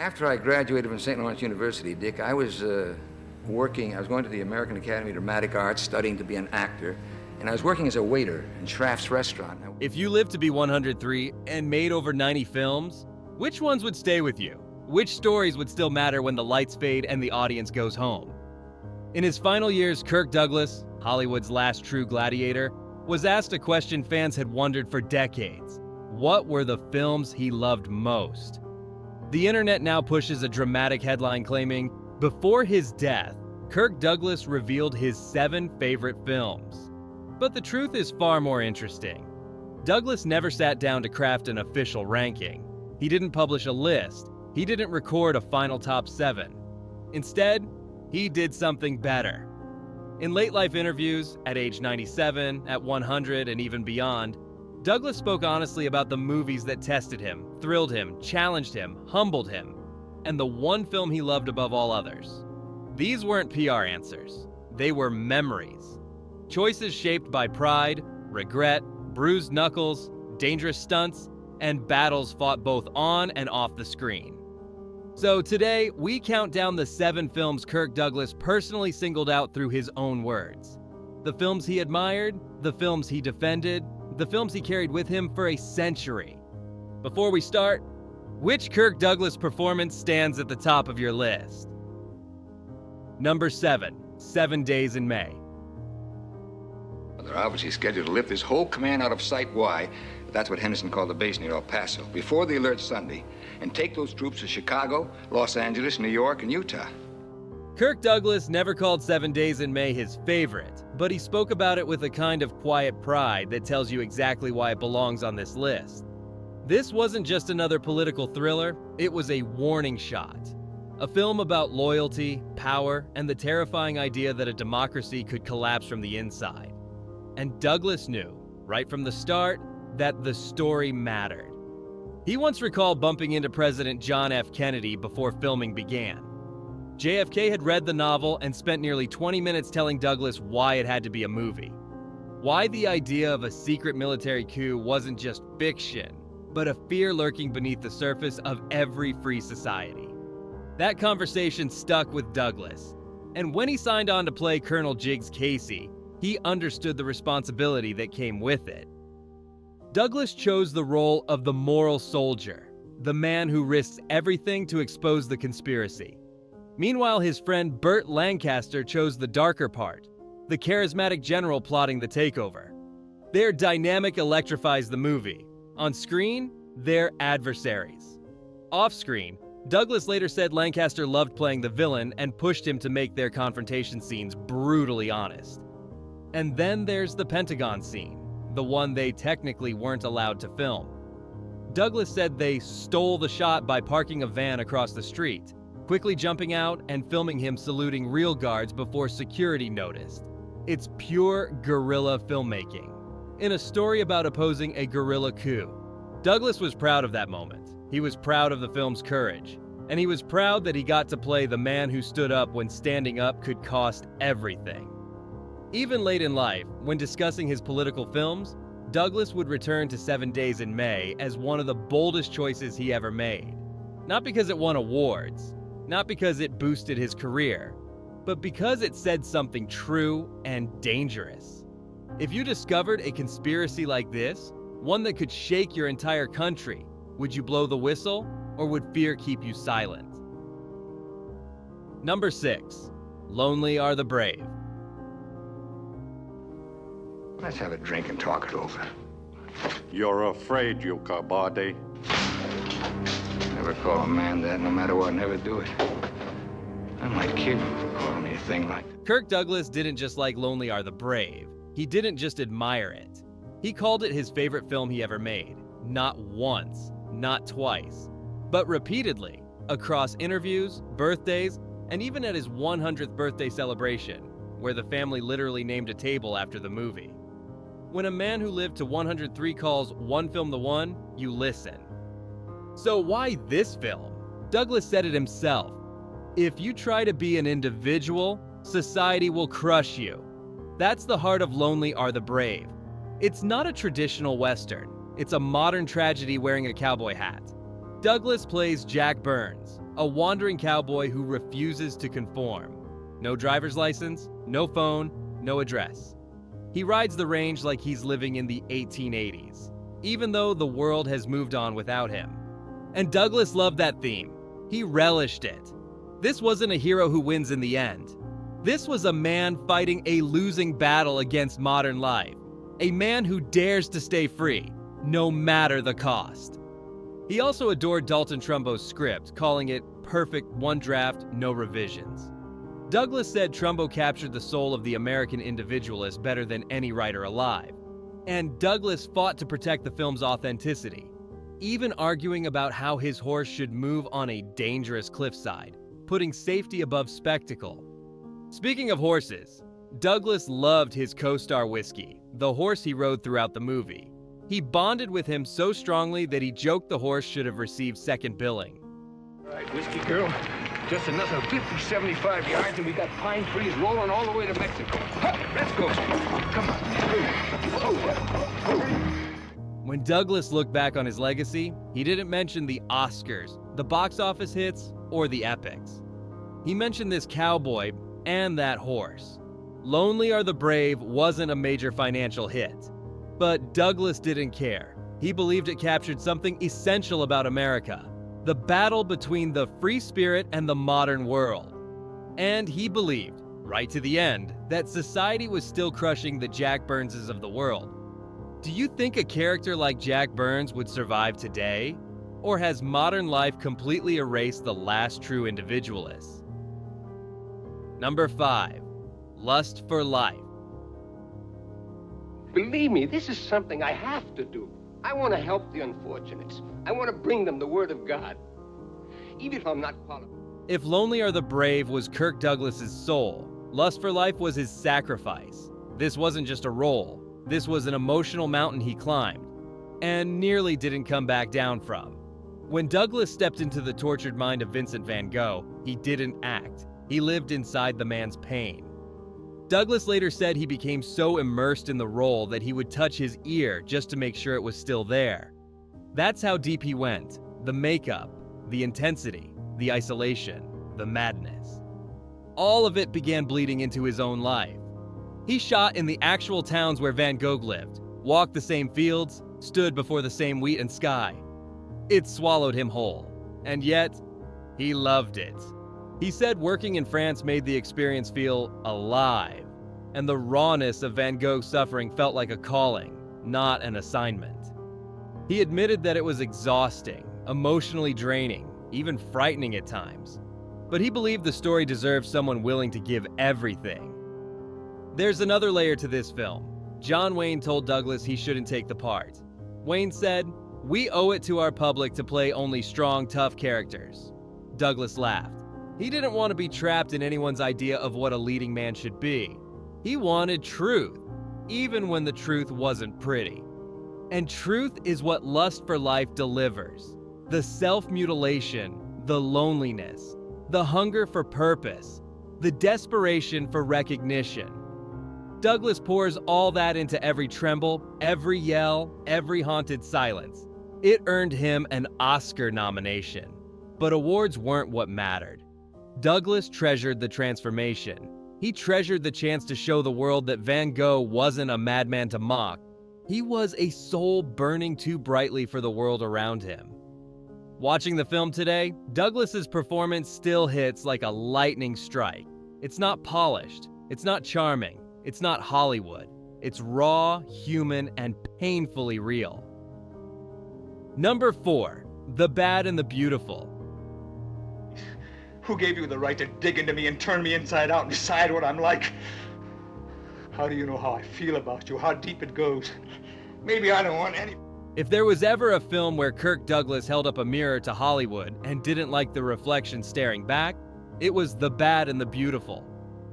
After I graduated from St. Lawrence University, Dick, I was working. I was going to the American Academy of Dramatic Arts, studying to be an actor, and I was working as a waiter in Schraff's restaurant. If you lived to be 103 and made over 90 films, which ones would stay with you? Which stories would still matter when the lights fade and the audience goes home? In his final years, Kirk Douglas, Hollywood's last true gladiator, was asked a question fans had wondered for decades. What were the films he loved most? The internet now pushes a dramatic headline claiming, before his death, Kirk Douglas revealed his 7 favorite films. But the truth is far more interesting. Douglas never sat down to craft an official ranking. He didn't publish a list. He didn't record a final top 7. Instead, he did something better. In late-life interviews, at age 97, at 100, and even beyond, Douglas spoke honestly about the movies that tested him, thrilled him, challenged him, humbled him, and the one film he loved above all others. These weren't PR answers. They were memories. Choices shaped by pride, regret, bruised knuckles, dangerous stunts, and battles fought both on and off the screen. So today, we count down the 7 films Kirk Douglas personally singled out through his own words. The films he admired, the films he defended, the films he carried with him for a century. Before we start, which Kirk Douglas performance stands at the top of your list? Number 7, 7 Days in May. They're obviously scheduled to lift this whole command out of Site Y, that's what Henderson called the base near El Paso, before the alert Sunday, and take those troops to Chicago, Los Angeles, New York, and Utah. Kirk Douglas never called 7 Days in May his favorite, but he spoke about it with a kind of quiet pride that tells you exactly why it belongs on this list. This wasn't just another political thriller, it was a warning shot. A film about loyalty, power, and the terrifying idea that a democracy could collapse from the inside. And Douglas knew, right from the start, that the story mattered. He once recalled bumping into President John F. Kennedy before filming began. JFK had read the novel and spent nearly 20 minutes telling Douglas why it had to be a movie. Why the idea of a secret military coup wasn't just fiction, but a fear lurking beneath the surface of every free society. That conversation stuck with Douglas, and when he signed on to play Colonel Jiggs Casey, he understood the responsibility that came with it. Douglas chose the role of the moral soldier, the man who risks everything to expose the conspiracy. Meanwhile, his friend Burt Lancaster chose the darker part, the charismatic general plotting the takeover. Their dynamic electrifies the movie. On screen, they're adversaries. Off-screen, Douglas later said Lancaster loved playing the villain and pushed him to make their confrontation scenes brutally honest. And then there's the Pentagon scene, the one they technically weren't allowed to film. Douglas said they stole the shot by parking a van across the street, quickly jumping out and filming him saluting real guards before security noticed. It's pure guerrilla filmmaking. In a story about opposing a guerrilla coup, Douglas was proud of that moment. He was proud of the film's courage, and he was proud that he got to play the man who stood up when standing up could cost everything. Even late in life, when discussing his political films, Douglas would return to 7 Days in May as one of the boldest choices he ever made. Not because it won awards, not because it boosted his career, but because it said something true and dangerous. If you discovered a conspiracy like this, one that could shake your entire country, would you blow the whistle, or would fear keep you silent? Number 6, Lonely Are the Brave. Let's have a drink and talk it over. You're afraid, you cobarde. Never call a man that, no matter what, never do it. I might kill you for calling me a thing like that. Kirk Douglas didn't just like Lonely Are the Brave. He didn't just admire it. He called it his favorite film he ever made. Not once, not twice, but repeatedly, across interviews, birthdays, and even at his 100th birthday celebration, where the family literally named a table after the movie. When a man who lived to 103 calls one film the one, you listen. So why this film? Douglas said it himself. If you try to be an individual, society will crush you. That's the heart of Lonely Are the Brave. It's not a traditional Western. It's a modern tragedy wearing a cowboy hat. Douglas plays Jack Burns, a wandering cowboy who refuses to conform. No driver's license, no phone, no address. He rides the range like he's living in the 1880s, even though the world has moved on without him. And Douglas loved that theme. He relished it. This wasn't a hero who wins in the end. This was a man fighting a losing battle against modern life. A man who dares to stay free, no matter the cost. He also adored Dalton Trumbo's script, calling it perfect, one draft, no revisions. Douglas said Trumbo captured the soul of the American individualist better than any writer alive. And Douglas fought to protect the film's authenticity, even arguing about how his horse should move on a dangerous cliffside, putting safety above spectacle. Speaking of horses, Douglas loved his co-star Whiskey, the horse he rode throughout the movie. He bonded with him so strongly that he joked the horse should have received second billing. All right, Whiskey Girl, just another 50, 75 yards and we got pine trees rolling all the way to Mexico. Let's go. Come on. When Douglas looked back on his legacy, he didn't mention the Oscars, the box office hits, or the epics. He mentioned this cowboy and that horse. Lonely Are the Brave wasn't a major financial hit, but Douglas didn't care. He believed it captured something essential about America, the battle between the free spirit and the modern world. And he believed, right to the end, that society was still crushing the Jack Byrneses of the world. Do you think a character like Jack Burns would survive today? Or has modern life completely erased the last true individualist? Number 5. Lust for Life. Believe me, this is something I have to do. I want to help the unfortunates. I want to bring them the word of God, even if I'm not qualified. If Lonely Are the Brave was Kirk Douglas's soul, Lust for Life was his sacrifice. This wasn't just a role. This was an emotional mountain he climbed, and nearly didn't come back down from. When Douglas stepped into the tortured mind of Vincent van Gogh, he didn't act. He lived inside the man's pain. Douglas later said he became so immersed in the role that he would touch his ear just to make sure it was still there. That's how deep he went. The makeup, the intensity, the isolation, the madness. All of it began bleeding into his own life. He shot in the actual towns where Van Gogh lived, walked the same fields, stood before the same wheat and sky. It swallowed him whole, and yet, he loved it. He said working in France made the experience feel alive, and the rawness of Van Gogh's suffering felt like a calling, not an assignment. He admitted that it was exhausting, emotionally draining, even frightening at times, but he believed the story deserved someone willing to give everything. There's another layer to this film. John Wayne told Douglas he shouldn't take the part. Wayne said, "We owe it to our public to play only strong, tough characters." Douglas laughed. He didn't want to be trapped in anyone's idea of what a leading man should be. He wanted truth, even when the truth wasn't pretty. And truth is what Lust for Life delivers. The self-mutilation, the loneliness, the hunger for purpose, the desperation for recognition. Douglas pours all that into every tremble, every yell, every haunted silence. It earned him an Oscar nomination. But awards weren't what mattered. Douglas treasured the transformation. He treasured the chance to show the world that Van Gogh wasn't a madman to mock. He was a soul burning too brightly for the world around him. Watching the film today, Douglas's performance still hits like a lightning strike. It's not polished. It's not charming. It's not Hollywood. It's raw, human, and painfully real. Number 4, The Bad and the Beautiful. Who gave you the right to dig into me and turn me inside out and decide what I'm like? How do you know how I feel about you, how deep it goes? Maybe I don't want any... If there was ever a film where Kirk Douglas held up a mirror to Hollywood and didn't like the reflection staring back, it was The Bad and the Beautiful.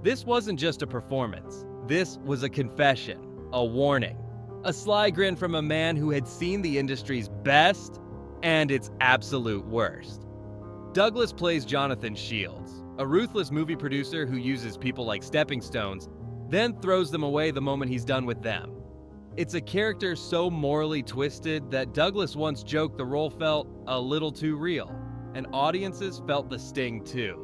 This wasn't just a performance. This was a confession, a warning, a sly grin from a man who had seen the industry's best and its absolute worst. Douglas plays Jonathan Shields, a ruthless movie producer who uses people like stepping stones, then throws them away the moment he's done with them. It's a character so morally twisted that Douglas once joked the role felt a little too real. and audiences felt the sting too.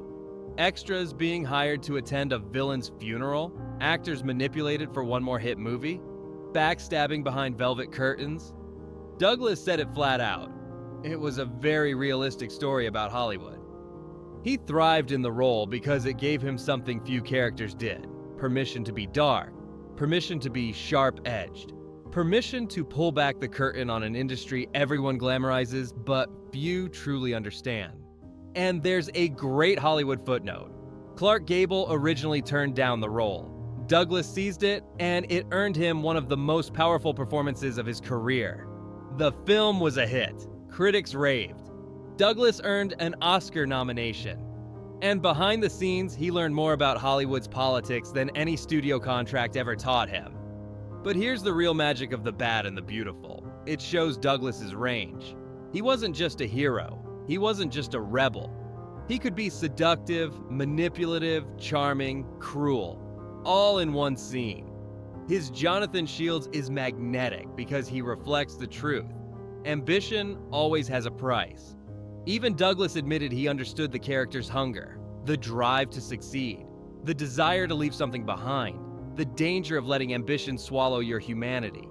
Extras being hired to attend a villain's funeral, actors manipulated for one more hit movie, backstabbing behind velvet curtains. Douglas said it flat out. It was a very realistic story about Hollywood. He thrived in the role because it gave him something few characters did: permission to be dark, permission to be sharp-edged, permission to pull back the curtain on an industry everyone glamorizes but few truly understand. And there's a great Hollywood footnote. Clark Gable originally turned down the role. Douglas seized it, and it earned him one of the most powerful performances of his career. The film was a hit. Critics raved. Douglas earned an Oscar nomination. And behind the scenes, he learned more about Hollywood's politics than any studio contract ever taught him. But here's the real magic of the bad and the beautiful. It shows Douglas's range. He wasn't just a hero. He wasn't just a rebel. He could be seductive, manipulative, charming, cruel, all in one scene. His Jonathan Shields is magnetic because he reflects the truth. Ambition always has a price. Even Douglas admitted he understood the character's hunger, the drive to succeed, the desire to leave something behind, the danger of letting ambition swallow your humanity.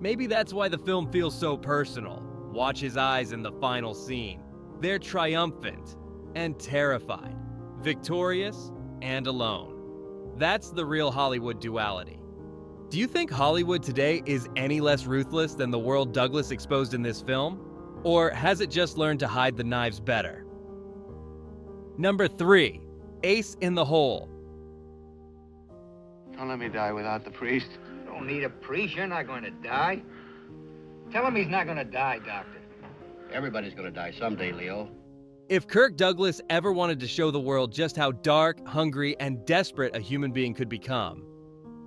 Maybe that's why the film feels so personal. Watch his eyes in the final scene. They're triumphant and terrified, victorious and alone. That's the real Hollywood duality. Do you think Hollywood today is any less ruthless than the world Douglas exposed in this film? Or has it just learned to hide the knives better? Number 3, Ace in the Hole. Don't let me die without the priest. Don't need a priest. You're not going to die. Tell him he's not going to die, Doctor. Everybody's gonna die someday, Leo. If Kirk Douglas ever wanted to show the world just how dark, hungry, and desperate a human being could become,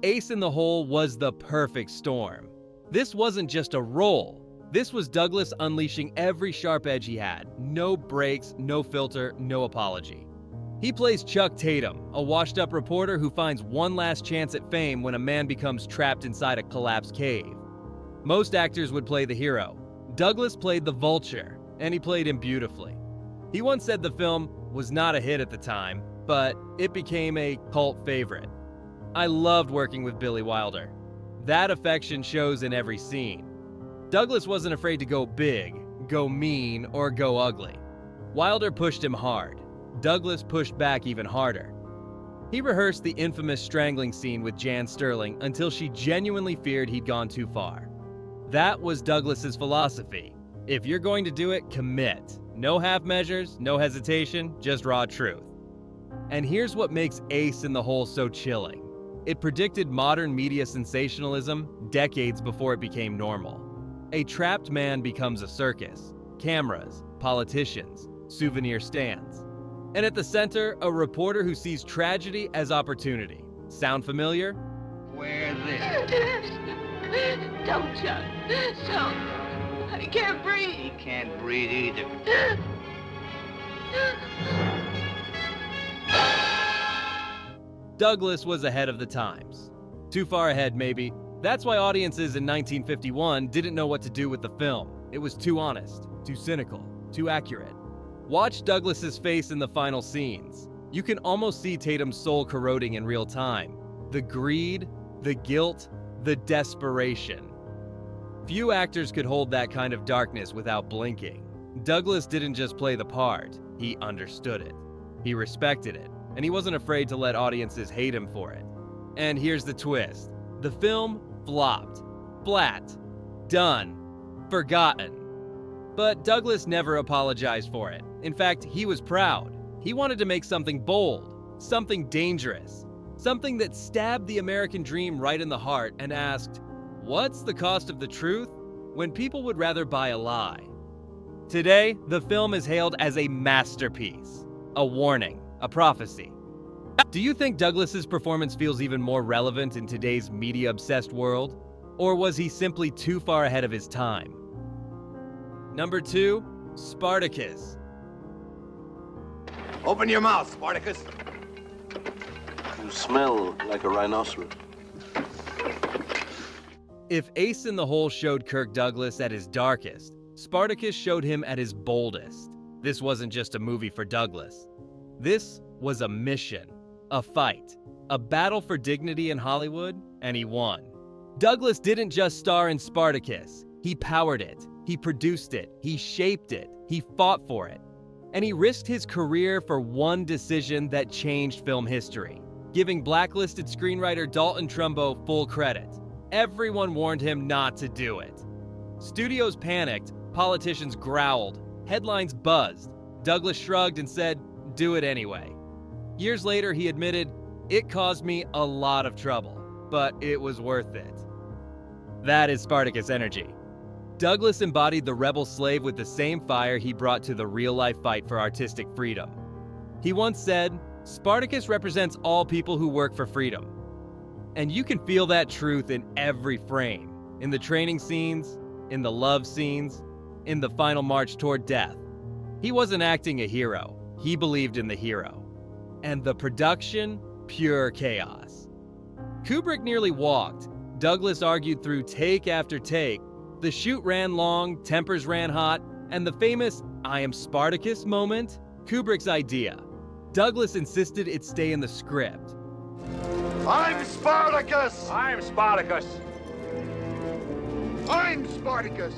Ace in the Hole was the perfect storm. This wasn't just a role. This was Douglas unleashing every sharp edge he had. No breaks, no filter, no apology. He plays Chuck Tatum, a washed-up reporter who finds one last chance at fame when a man becomes trapped inside a collapsed cave. Most actors would play the hero. Douglas played the vulture, and he played him beautifully. He once said the film was not a hit at the time, but it became a cult favorite. I loved working with Billy Wilder. That affection shows in every scene. Douglas wasn't afraid to go big, go mean, or go ugly. Wilder pushed him hard. Douglas pushed back even harder. He rehearsed the infamous strangling scene with Jan Sterling until she genuinely feared he'd gone too far. That was Douglas's philosophy. If you're going to do it, commit. No half measures, no hesitation, just raw truth. And here's what makes Ace in the Hole so chilling. It predicted modern media sensationalism decades before it became normal. A trapped man becomes a circus, cameras, politicians, souvenir stands. And at the center, a reporter who sees tragedy as opportunity. Sound familiar? Where's this? Don't, Chuck. Don't. I can't breathe. He can't breathe either. Douglas was ahead of the times. Too far ahead, maybe. That's why audiences in 1951 didn't know what to do with the film. It was too honest, too cynical, too accurate. Watch Douglas's face in the final scenes. You can almost see Tatum's soul corroding in real time. The greed, the guilt, the desperation. Few actors could hold that kind of darkness without blinking. Douglas didn't just play the part, he understood it. He respected it, and he wasn't afraid to let audiences hate him for it. And here's the twist. The film flopped. Flat. Done. Forgotten. But Douglas never apologized for it. In fact, he was proud. He wanted to make something bold, something dangerous, something that stabbed the American dream right in the heart and asked, what's the cost of the truth when people would rather buy a lie? Today, the film is hailed as a masterpiece, a warning, a prophecy. Do you think Douglas's performance feels even more relevant in today's media-obsessed world? Or was he simply too far ahead of his time? Number 2, Spartacus. Open your mouth, Spartacus. You smell like a rhinoceros. If Ace in the Hole showed Kirk Douglas at his darkest, Spartacus showed him at his boldest. This wasn't just a movie for Douglas. This was a mission, a fight, a battle for dignity in Hollywood, and he won. Douglas didn't just star in Spartacus. He powered it, he produced it, he shaped it, he fought for it. And he risked his career for one decision that changed film history, giving blacklisted screenwriter Dalton Trumbo full credit. Everyone warned him not to do it. Studios panicked, politicians growled, headlines buzzed. Douglas shrugged and said, "Do it anyway." Years later, he admitted, "It caused me a lot of trouble, but it was worth it." That is Spartacus energy. Douglas embodied the rebel slave with the same fire he brought to the real-life fight for artistic freedom. He once said, "Spartacus represents all people who work for freedom." And you can feel that truth in every frame, in the training scenes, in the love scenes, in the final march toward death. He wasn't acting a hero, he believed in the hero. And the production, pure chaos. Kubrick nearly walked. Douglas argued through take after take. The shoot ran long, tempers ran hot, and the famous "I am Spartacus" moment, Kubrick's idea. Douglas insisted it stay in the script. I'm Spartacus! I'm Spartacus! I'm Spartacus!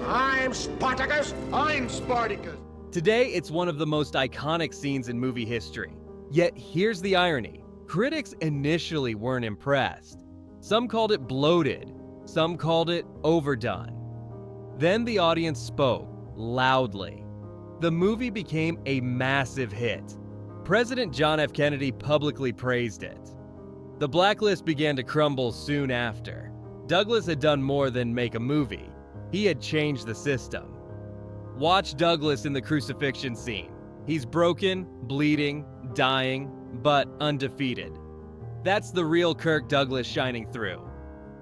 I'm Spartacus! I'm Spartacus! Today, it's one of the most iconic scenes in movie history. Yet here's the irony. Critics initially weren't impressed. Some called it bloated. Some called it overdone. Then the audience spoke, loudly. The movie became a massive hit. President John F. Kennedy publicly praised it. The blacklist began to crumble soon after. Douglas had done more than make a movie. He had changed the system. Watch Douglas in the crucifixion scene. He's broken, bleeding, dying, but undefeated. That's the real Kirk Douglas shining through.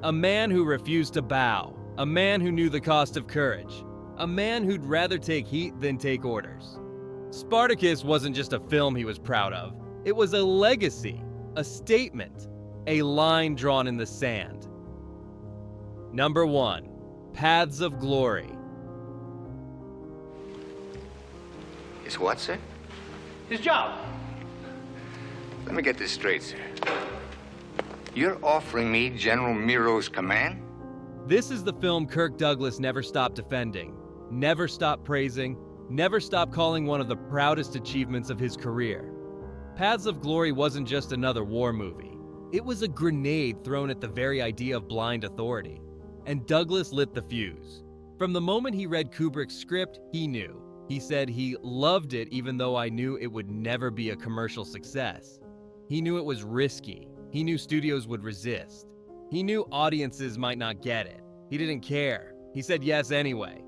A man who refused to bow. A man who knew the cost of courage. A man who'd rather take heat than take orders. Spartacus wasn't just a film he was proud of. It was a legacy, a statement, a line drawn in the sand. Number 1. Paths of Glory. Is what, sir? His job. Let me get this straight, sir. You're offering me General Miro's command? This is the film Kirk Douglas never stopped defending, never stopped praising, never stopped calling one of the proudest achievements of his career. Paths of Glory wasn't just another war movie. It was a grenade thrown at the very idea of blind authority. And Douglas lit the fuse. From the moment he read Kubrick's script, he knew. He said he loved it even though I knew it would never be a commercial success. He knew it was risky. He knew studios would resist. He knew audiences might not get it. He didn't care. He said yes anyway.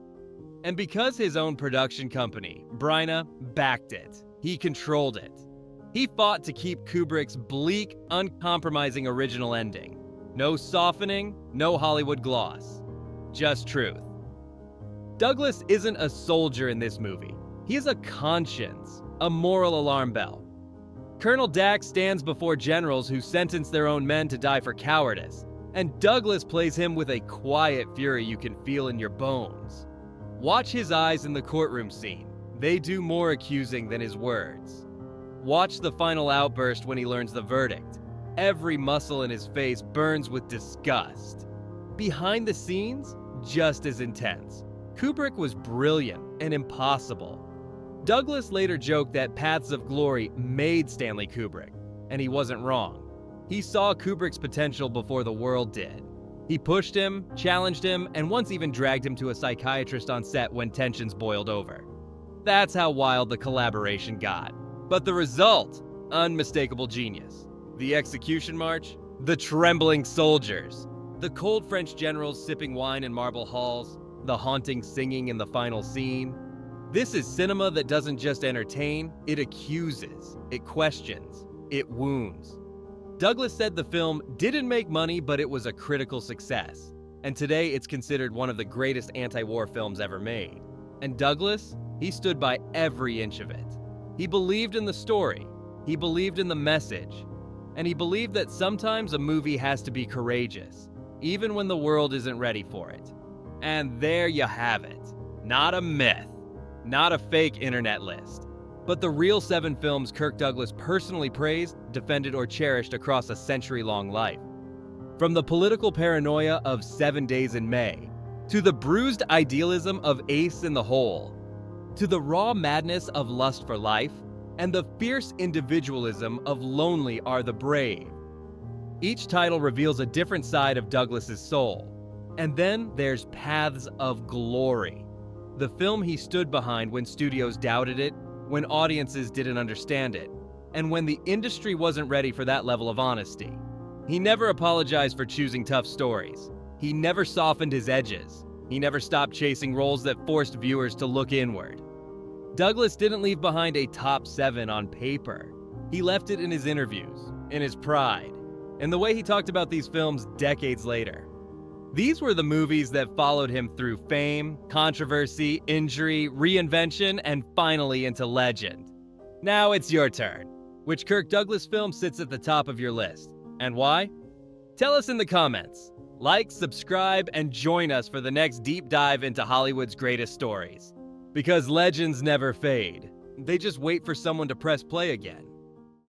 And because his own production company, Bryna, backed it, he controlled it. He fought to keep Kubrick's bleak, uncompromising original ending. No softening, no Hollywood gloss. Just truth. Douglas isn't a soldier in this movie. He is a conscience, a moral alarm bell. Colonel Dax stands before generals who sentence their own men to die for cowardice, and Douglas plays him with a quiet fury you can feel in your bones. Watch his eyes in the courtroom scene. They do more accusing than his words. Watch the final outburst when he learns the verdict. Every muscle in his face burns with disgust. Behind the scenes, just as intense. Kubrick was brilliant and impossible. Douglas later joked that Paths of Glory made Stanley Kubrick, and he wasn't wrong. He saw Kubrick's potential before the world did. He pushed him, challenged him, and once even dragged him to a psychiatrist on set when tensions boiled over. That's how wild the collaboration got. But the result, unmistakable genius. The execution march, the trembling soldiers, the cold French generals sipping wine in marble halls, the haunting singing in the final scene. This is cinema that doesn't just entertain, it accuses, it questions, it wounds. Douglas said the film didn't make money, but it was a critical success. And today it's considered one of the greatest anti-war films ever made. And Douglas, he stood by every inch of it. He believed in the story, he believed in the message, and he believed that sometimes a movie has to be courageous, even when the world isn't ready for it. And there you have it. Not a myth, not a fake internet list, but the real 7 films Kirk Douglas personally praised, defended, or cherished across a century-long life. From the political paranoia of 7 Days in May, to the bruised idealism of Ace in the Hole, to the raw madness of Lust for Life, and the fierce individualism of Lonely Are the Brave. Each title reveals a different side of Douglas's soul. And then there's Paths of Glory, the film he stood behind when studios doubted it, when audiences didn't understand it, and when the industry wasn't ready for that level of honesty. He never apologized for choosing tough stories. He never softened his edges. He never stopped chasing roles that forced viewers to look inward. Douglas didn't leave behind a top 7 on paper. He left it in his interviews, in his pride, and the way he talked about these films decades later. These were the movies that followed him through fame, controversy, injury, reinvention, and finally into legend. Now it's your turn. Which Kirk Douglas film sits at the top of your list, and why? Tell us in the comments. Like, subscribe, and join us for the next deep dive into Hollywood's greatest stories. Because legends never fade. They just wait for someone to press play again.